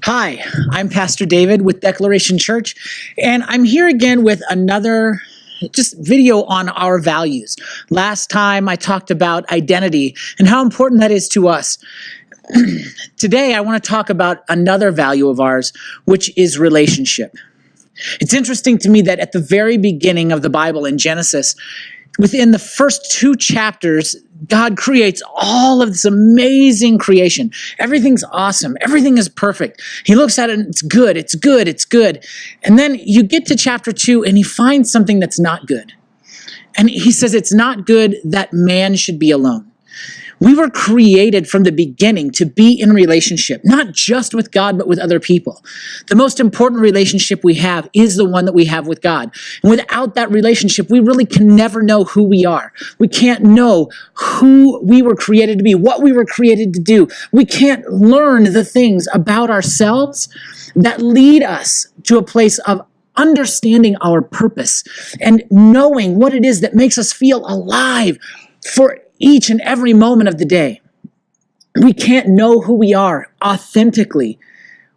Hi, I'm Pastor David with Declaration Church, and I'm here again with another just video on our values. Last time I talked about identity and how important that is to us. Today I want to talk about another value of ours, which is relationship. It's interesting to me that at the very beginning of the Bible in Genesis, within the first 2 chapters, God creates all of this amazing creation. Everything's awesome. Everything is perfect. He looks at it and it's good, it's good, it's good. And then you get to chapter 2 and he finds something that's not good. And he says it's not good that man should be alone. We were created from the beginning to be in relationship, not just with God, but with other people. The most important relationship we have is the one that we have with God. And without that relationship, we really can never know who we are. We can't know who we were created to be, what we were created to do. We can't learn the things about ourselves that lead us to a place of understanding our purpose and knowing what it is that makes us feel alive for each and every moment of the day. We can't know who we are authentically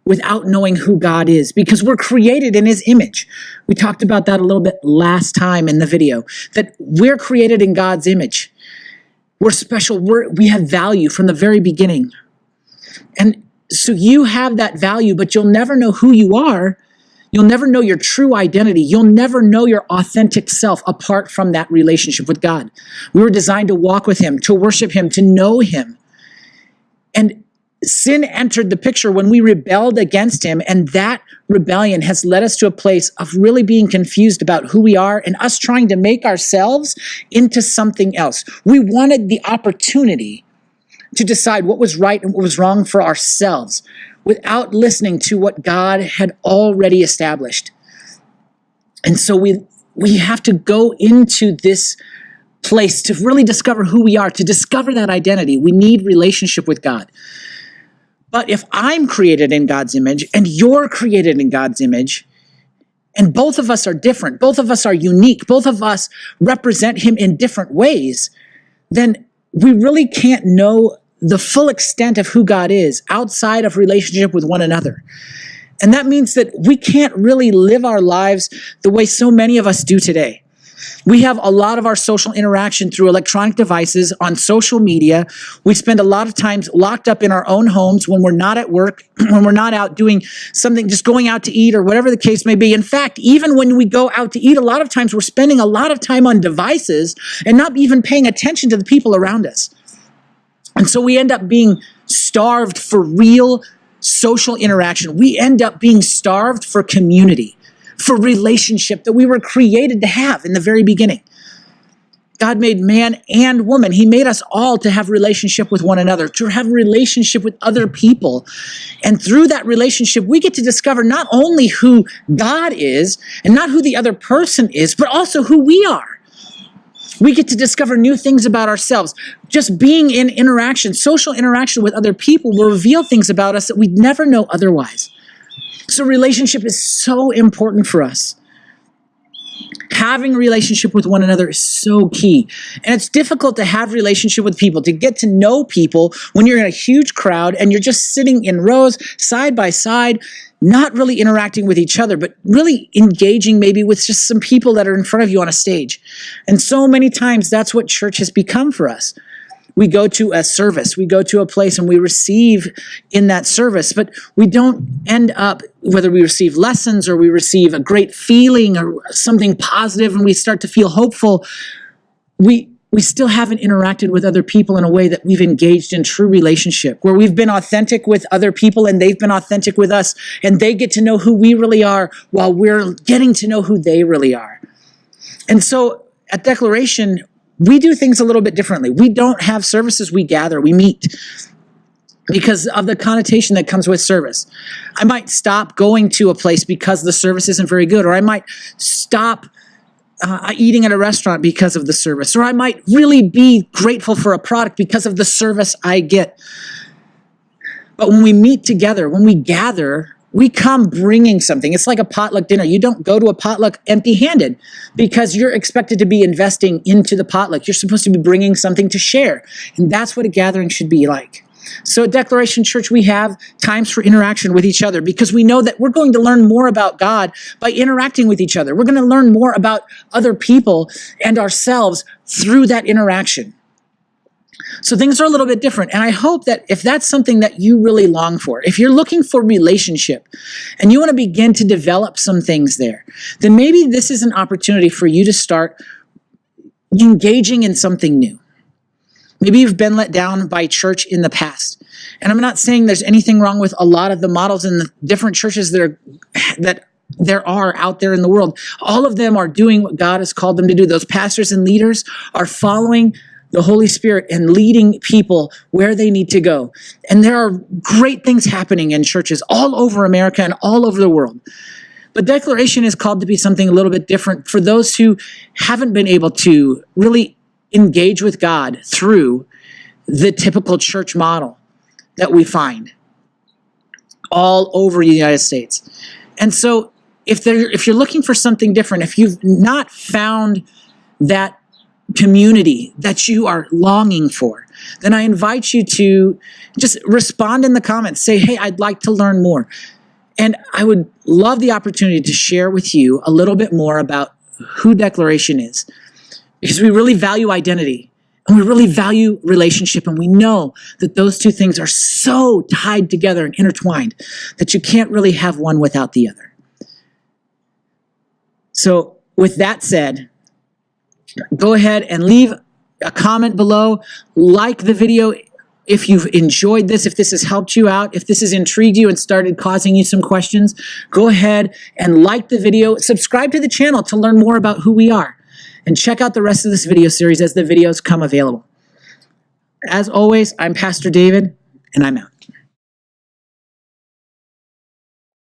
without knowing who God is, because we're created in His image. We talked about that a little bit last time in the video, that we're created in God's image. We're special. We have value from the very beginning. And so you have that value, but you'll never know who you are. You'll never know your true identity. You'll never know your authentic self apart from that relationship with God. We were designed to walk with Him, to worship Him, to know Him. And sin entered the picture when we rebelled against Him, and that rebellion has led us to a place of really being confused about who we are and us trying to make ourselves into something else. We wanted the opportunity to decide what was right and what was wrong for ourselves, without listening to what God had already established. And so we have to go into this place to really discover who we are, to discover that identity. We need relationship with God. But if I'm created in God's image and you're created in God's image, and both of us are different, both of us are unique, both of us represent Him in different ways, then we really can't know the full extent of who God is outside of relationship with one another. And that means that we can't really live our lives the way so many of us do today. We have a lot of our social interaction through electronic devices, on social media. We spend a lot of times locked up in our own homes when we're not at work, when we're not out doing something, just going out to eat or whatever the case may be. In fact, even when we go out to eat, a lot of times we're spending a lot of time on devices and not even paying attention to the people around us. And so we end up being starved for real social interaction. We end up being starved for community, for relationship that we were created to have in the very beginning. God made man and woman. He made us all to have relationship with one another, to have relationship with other people. And through that relationship, we get to discover not only who God is and not who the other person is, but also who we are. We get to discover new things about ourselves. Just being in interaction, social interaction with other people will reveal things about us that we'd never know otherwise. So relationship is so important for us. Having a relationship with one another is so key. And it's difficult to have relationship with people, to get to know people when you're in a huge crowd and you're just sitting in rows, side by side, not really interacting with each other, but really engaging maybe with just some people that are in front of you on a stage. And so many times that's what church has become for us. We go to a service, we go to a place and we receive in that service, but we don't end up, whether we receive lessons or we receive a great feeling or something positive and we start to feel hopeful, we still haven't interacted with other people in a way that we've engaged in true relationship, where we've been authentic with other people and they've been authentic with us, and they get to know who we really are while we're getting to know who they really are. And so at Declaration, we do things a little bit differently. We don't have services, we gather, we meet, because of the connotation that comes with service. I might stop going to a place because the service isn't very good, or I might stop eating at a restaurant because of the service, or I might really be grateful for a product because of the service I get. But when we meet together, when we gather, we come bringing something. It's like a potluck dinner. You don't go to a potluck empty-handed because you're expected to be investing into the potluck. You're supposed to be bringing something to share. And that's what a gathering should be like. So at Declaration Church, we have times for interaction with each other because we know that we're going to learn more about God by interacting with each other. We're going to learn more about other people and ourselves through that interaction. So things are a little bit different. And I hope that if that's something that you really long for, if you're looking for relationship and you want to begin to develop some things there, then maybe this is an opportunity for you to start engaging in something new. Maybe you've been let down by church in the past. And I'm not saying there's anything wrong with a lot of the models in the different churches that there are out there in the world. All of them are doing what God has called them to do. Those pastors and leaders are following the Holy Spirit and leading people where they need to go. And there are great things happening in churches all over America and all over the world. But Declaration is called to be something a little bit different for those who haven't been able to really engage with God through the typical church model that we find all over the United States. And so if you're looking for something different, if you've not found that community that you are longing for, then I invite you to just respond in the comments. Say, hey, I'd like to learn more. And I would love the opportunity to share with you a little bit more about who Declaration is, because we really value identity and we really value relationship. And we know that those two things are so tied together and intertwined that you can't really have one without the other. So with that said, go ahead and leave a comment below, like the video if you've enjoyed this, if this has helped you out, if this has intrigued you and started causing you some questions. Go ahead and like the video, subscribe to the channel to learn more about who we are, and check out the rest of this video series as the videos come available. As always, I'm Pastor David, and I'm out.